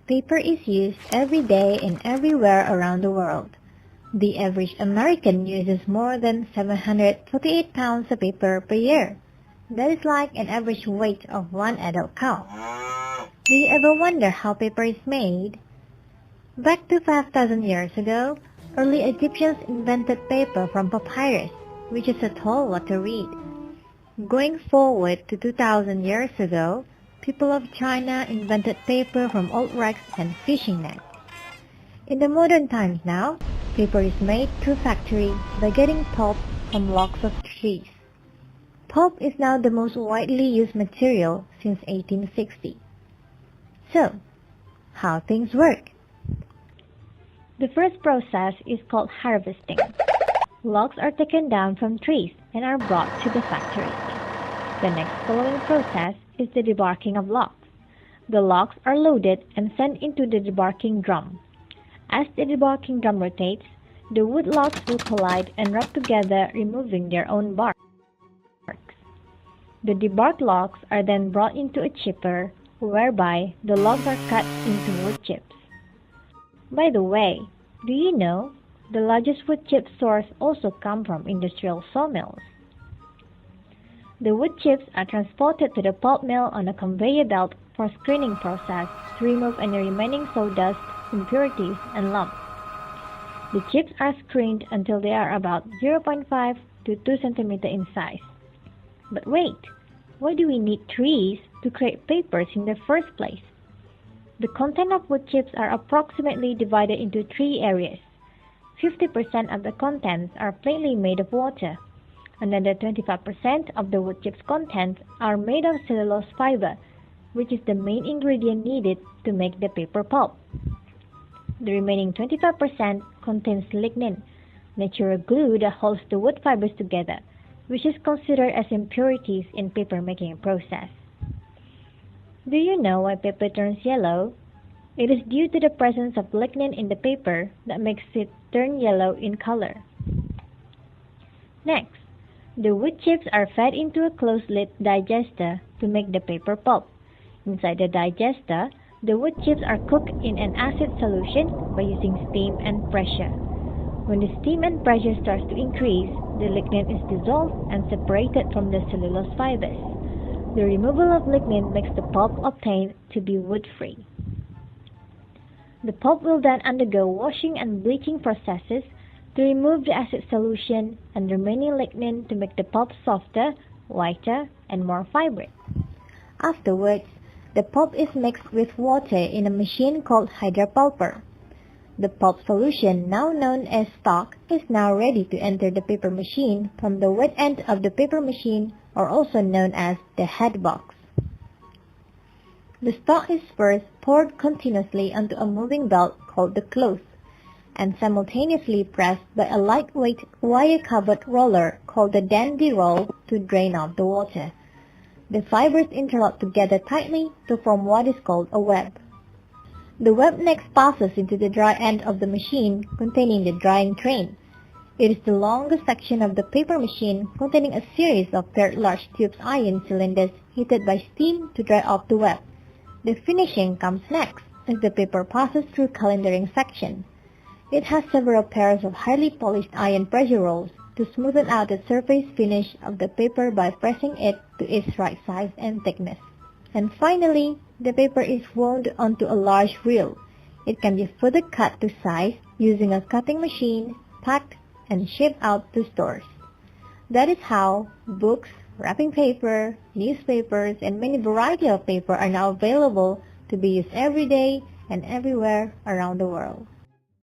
Paper is used every day and everywhere around the world. The average American uses more than 748 pounds of paper per year. That is like an average weight of one adult cow. Do you ever wonder how paper is made? Back to 5,000 years ago, early Egyptians invented paper from papyrus, which is a tall water reed. Going forward to 2,000 years ago, people of China invented paper from old rags and fishing nets. In the modern times now, paper is made through factory by getting pulp from logs of trees. Pulp is now the most widely used material since 1860. So, how things work? The first process is called harvesting. Logs are taken down from trees and are brought to the factory. The next following process is the debarking of logs. The logs are loaded and sent into the debarking drum. As the debarking drum rotates, the wood logs will collide and rub together, removing their own barks. The debarked logs are then brought into a chipper, whereby the logs are cut into wood chips. By the way, do you know the largest wood chip source also come from industrial sawmills? The wood chips are transported to the pulp mill on a conveyor belt for screening process to remove any remaining sawdust, impurities, and lumps. The chips are screened until they are about 0.5 to 2 cm in size. But wait, why do we need trees to create papers in the first place? The content of wood chips are approximately divided into 3 areas. 50% of the contents are plainly made of water. Another 25% of the wood chips' contents are made of cellulose fiber, which is the main ingredient needed to make the paper pulp. The remaining 25% contains lignin, natural glue that holds the wood fibers together, which is considered as impurities in paper-making process. Do you know why paper turns yellow? It is due to the presence of lignin in the paper that makes it turn yellow in color. Next, the wood chips are fed into a closed-lid digester to make the paper pulp. Inside the digester, the wood chips are cooked in an acid solution by using steam and pressure. When the steam and pressure starts to increase, the lignin is dissolved and separated from the cellulose fibers. The removal of lignin makes the pulp obtained to be wood-free. The pulp will then undergo washing and bleaching processes to remove the acid solution and remaining lignin to make the pulp softer, whiter, and more fibrous. Afterwards, the pulp is mixed with water in a machine called hydropulper. The pulp solution, now known as stock, is now ready to enter the paper machine from the wet end of the paper machine, or also known as the head box. The stock is first poured continuously onto a moving belt called the cloth, and simultaneously pressed by a lightweight wire-covered roller called the dandy roll to drain off the water. The fibers interlock together tightly to form what is called a web. The web next passes into the dry end of the machine containing the drying train. It is the longest section of the paper machine, containing a series of paired large tubes iron cylinders heated by steam to dry off the web. The finishing comes next, as the paper passes through calendering section. It has several pairs of highly polished iron pressure rolls to smoothen out the surface finish of the paper by pressing it to its right size and thickness. And finally, the paper is wound onto a large reel. It can be further cut to size using a cutting machine, packed, and shipped out to stores. That is how books, wrapping paper, newspapers, and many variety of paper are now available to be used every day and everywhere around the world.